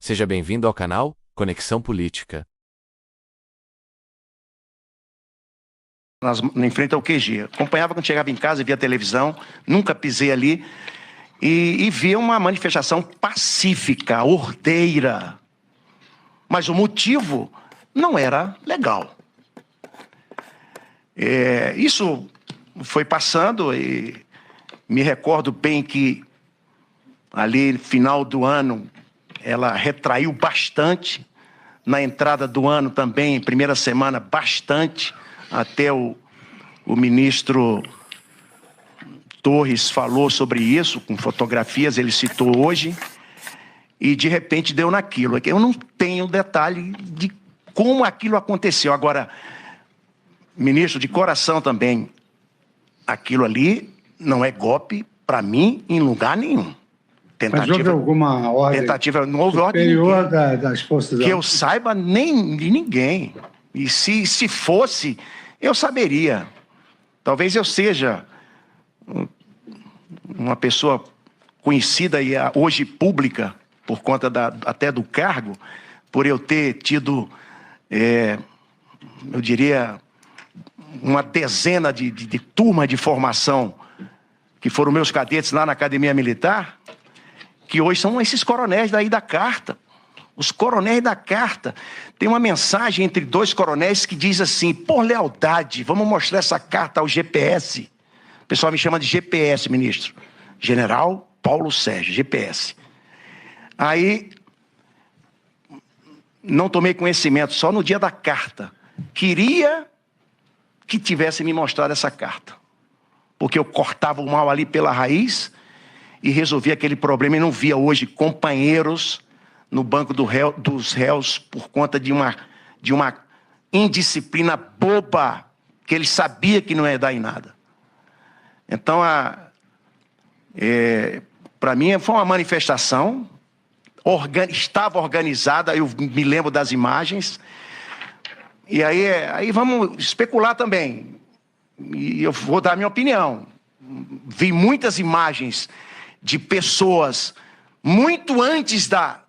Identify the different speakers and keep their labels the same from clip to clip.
Speaker 1: Seja bem-vindo ao canal Conexão Política.
Speaker 2: Em frente ao QG. Acompanhava quando chegava em casa e via televisão, nunca pisei ali, e via uma manifestação pacífica, ordeira. Mas o motivo não era legal. Isso foi passando e me recordo bem que ali, final do ano, ela retraiu bastante. Na entrada do ano também, primeira semana, bastante. Até o ministro Torres falou sobre isso, com fotografias, ele citou hoje. E, de repente, deu naquilo. Eu não tenho detalhe de como aquilo aconteceu. Agora, ministro, de coração também, aquilo ali não é golpe, para mim, em lugar nenhum.
Speaker 3: Mas houve alguma ordem
Speaker 2: não houve
Speaker 3: superior das Forças Armadas?
Speaker 2: Que eu saiba, nem de ninguém. E se fosse, eu saberia. Talvez eu seja uma pessoa conhecida e hoje pública, por conta até do cargo, por eu ter tido, eu diria, uma dezena de turmas de formação, que foram meus cadetes lá na Academia Militar, que hoje são esses coronéis daí da carta. Os coronéis da carta. Tem uma mensagem entre dois coronéis que diz assim: por lealdade, vamos mostrar essa carta ao GPS. O pessoal me chama de GPS, ministro. General Paulo Sérgio, GPS. Aí, não tomei conhecimento, só no dia da carta. Queria que tivesse me mostrado essa carta. Porque eu cortava o mal ali pela raiz e resolvia aquele problema. E não via hoje companheiros no banco dos réus por conta de uma indisciplina boba que ele sabia que não ia dar em nada. Então, para mim, foi uma manifestação, estava organizada, eu me lembro das imagens, e aí vamos especular também, e eu vou dar a minha opinião. Vi muitas imagens de pessoas, muito antes da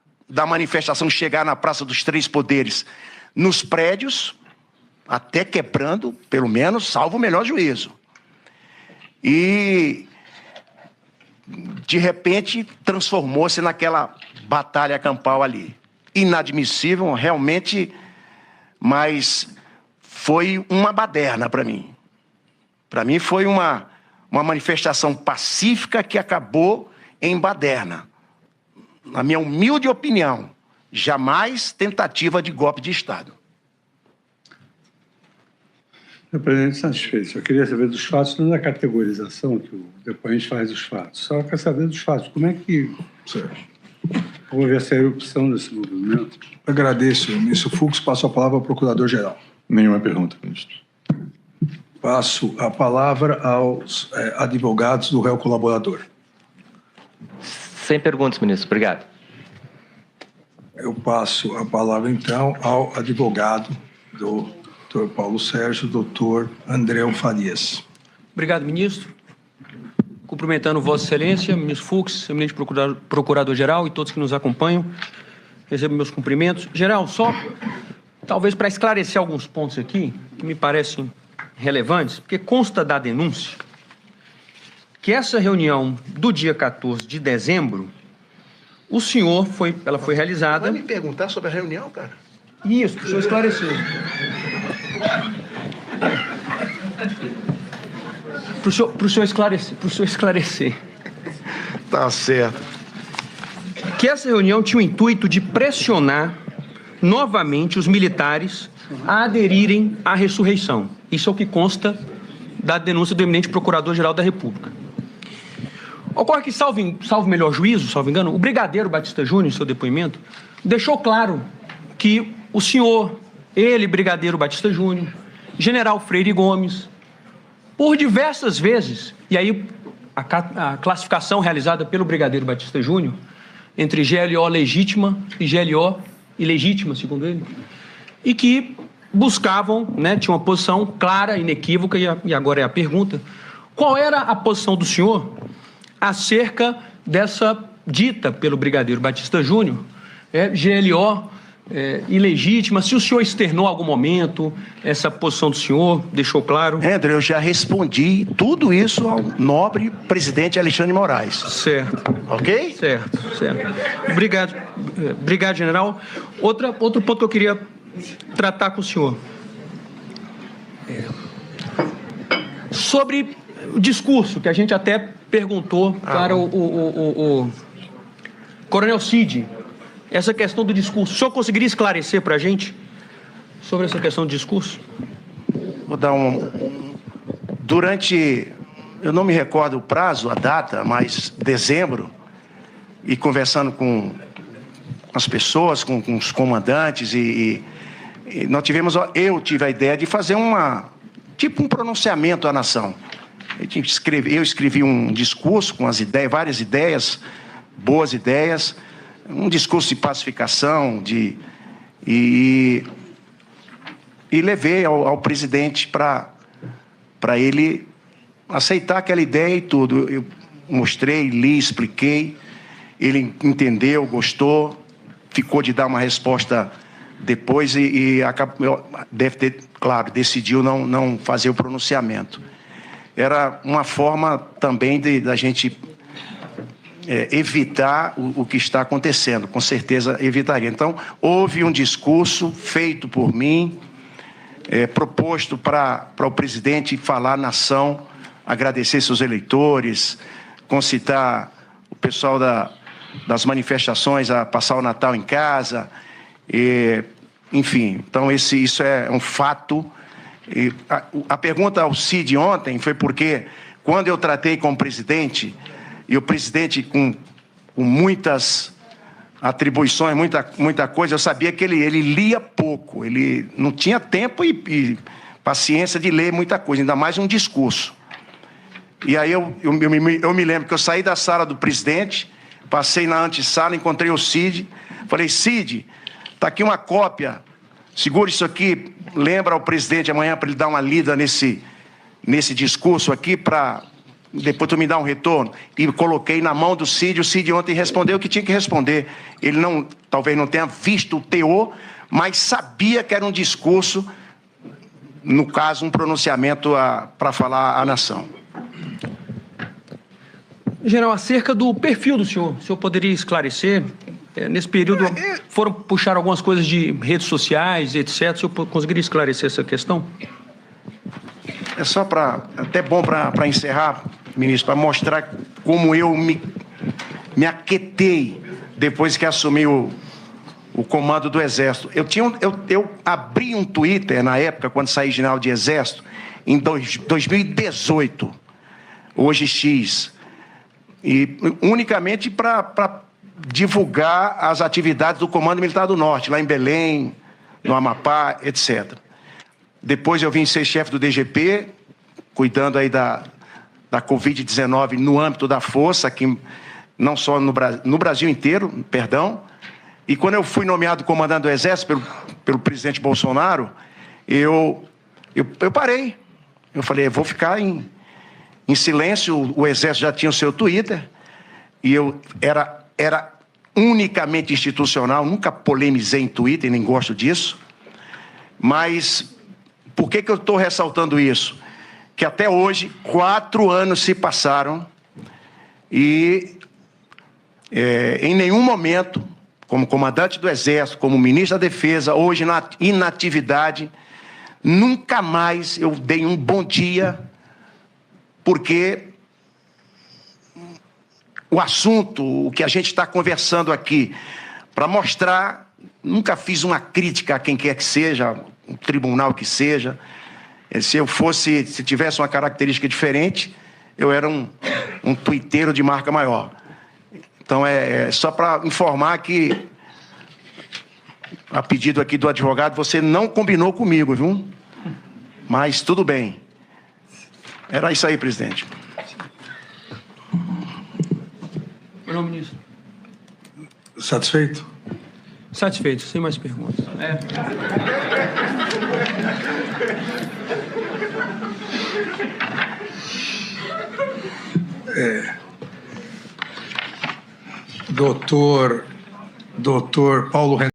Speaker 2: manifestação chegar na Praça dos Três Poderes, nos prédios, até quebrando, pelo menos, salvo o melhor juízo. E, de repente, transformou-se naquela batalha campal ali. Inadmissível, realmente, mas foi uma baderna para mim. Para mim foi uma manifestação pacífica que acabou em baderna. Na minha humilde opinião, jamais tentativa de golpe de Estado.
Speaker 3: Senhor presidente, satisfeito. Eu queria saber dos fatos, não da categorização que o depoente faz dos fatos. Só quer saber dos fatos. Como é que houve essa erupção desse movimento?
Speaker 4: Agradeço, ministro Fux. Passo a palavra ao procurador-geral.
Speaker 5: Nenhuma pergunta, ministro.
Speaker 4: Passo a palavra aos advogados do réu colaborador.
Speaker 6: Sem perguntas, ministro. Obrigado.
Speaker 4: Eu passo a palavra, então, ao advogado do Dr. Paulo Sérgio, doutor André Farias.
Speaker 7: Obrigado, ministro. Cumprimentando Vossa Excelência, ministro Fux, eminente procurador-geral e todos que nos acompanham. Recebo meus cumprimentos. Geral, só talvez para esclarecer alguns pontos aqui que me parecem relevantes, porque consta da denúncia que essa reunião do dia 14 de dezembro, o senhor ela foi realizada...
Speaker 2: Vai me perguntar sobre a reunião, cara?
Speaker 7: Isso, para o senhor esclarecer. Para o senhor esclarecer.
Speaker 2: Tá certo.
Speaker 7: Que essa reunião tinha o intuito de pressionar novamente os militares a aderirem à ressurreição. Isso é o que consta da denúncia do eminente Procurador-Geral da República. Ocorre que, salvo melhor juízo, salvo engano, o brigadeiro Batista Júnior, em seu depoimento, deixou claro que o senhor, ele, brigadeiro Batista Júnior, general Freire Gomes, por diversas vezes, e aí a classificação realizada pelo brigadeiro Batista Júnior, entre GLO legítima e GLO ilegítima, segundo ele, e que buscavam, tinham uma posição clara, inequívoca, e agora é a pergunta, qual era a posição do senhor acerca dessa dita pelo brigadeiro Batista Júnior GLO ilegítima, se o senhor externou em algum momento essa posição do senhor, deixou claro?
Speaker 2: André, eu já respondi tudo isso ao nobre presidente Alexandre de Moraes.
Speaker 7: Certo.
Speaker 2: Ok?
Speaker 7: Certo. Obrigado, general. Outro ponto que eu queria tratar com o senhor. Sobre o discurso, que a gente até perguntou para o Coronel Cid, essa questão do discurso. O senhor conseguiria esclarecer para a gente sobre essa questão do discurso?
Speaker 2: Vou dar Durante, eu não me recordo o prazo, a data, mas dezembro, e conversando com as pessoas, com os comandantes, e nós eu tive a ideia de fazer um pronunciamento à nação. Eu escrevi um discurso com várias ideias, boas ideias, um discurso de pacificação, e levei ao presidente para ele aceitar aquela ideia e tudo. Eu mostrei, li, expliquei, ele entendeu, gostou, ficou de dar uma resposta depois e deve ter, claro, decidiu não fazer o pronunciamento. Era uma forma também da gente evitar o que está acontecendo, com certeza evitaria. Então, houve um discurso feito por mim, proposto para o presidente falar à nação, agradecer seus eleitores, concitar o pessoal das manifestações a passar o Natal em casa, enfim. Então, isso é um fato. A pergunta ao Cid ontem foi porque, quando eu tratei com o presidente, e o presidente com muitas atribuições, muita coisa, eu sabia que ele lia pouco, ele não tinha tempo e paciência de ler muita coisa, ainda mais um discurso. E aí eu me lembro que eu saí da sala do presidente, passei na antessala, encontrei o Cid, falei: Cid, está aqui uma cópia, segura isso aqui, lembra ao presidente amanhã para ele dar uma lida nesse discurso aqui, para depois tu me dá um retorno. E coloquei na mão do Cid. O Cid ontem respondeu o que tinha que responder. Ele talvez não tenha visto o teor, mas sabia que era um discurso, no caso, um pronunciamento para falar à nação.
Speaker 7: General, acerca do perfil do senhor, o senhor poderia esclarecer? Nesse período foram puxar algumas coisas de redes sociais, etc. O senhor conseguiria esclarecer essa questão?
Speaker 2: É só até bom para encerrar, ministro, para mostrar como eu me aquetei depois que assumi o comando do Exército. Eu abri um Twitter na época, quando saí general de Exército, em 2018, hoje X, e unicamente para divulgar as atividades do Comando Militar do Norte, lá em Belém, no Amapá, etc. Depois eu vim ser chefe do DGP, cuidando aí da Covid-19 no âmbito da força, aqui, não só no Brasil inteiro, perdão. E quando eu fui nomeado comandante do Exército pelo presidente Bolsonaro, eu parei. Eu falei: vou ficar em silêncio. O Exército já tinha o seu Twitter, e eu era unicamente institucional, nunca polemizei em Twitter, nem gosto disso. Mas por que eu estou ressaltando isso? Que até hoje, 4 anos se passaram e em nenhum momento, como comandante do Exército, como ministro da Defesa, hoje na inatividade, nunca mais eu dei um bom dia, porque o assunto, o que a gente está conversando aqui, para mostrar, nunca fiz uma crítica a quem quer que seja, um tribunal que seja. Se tivesse uma característica diferente, eu era um tuiteiro de marca maior. Então, é só para informar que, a pedido aqui do advogado, você não combinou comigo, viu? Mas tudo bem. Era isso aí, presidente.
Speaker 7: Meu nome, ministro.
Speaker 4: Satisfeito?
Speaker 7: Satisfeito, sem mais perguntas.
Speaker 4: Doutor doutor Paulo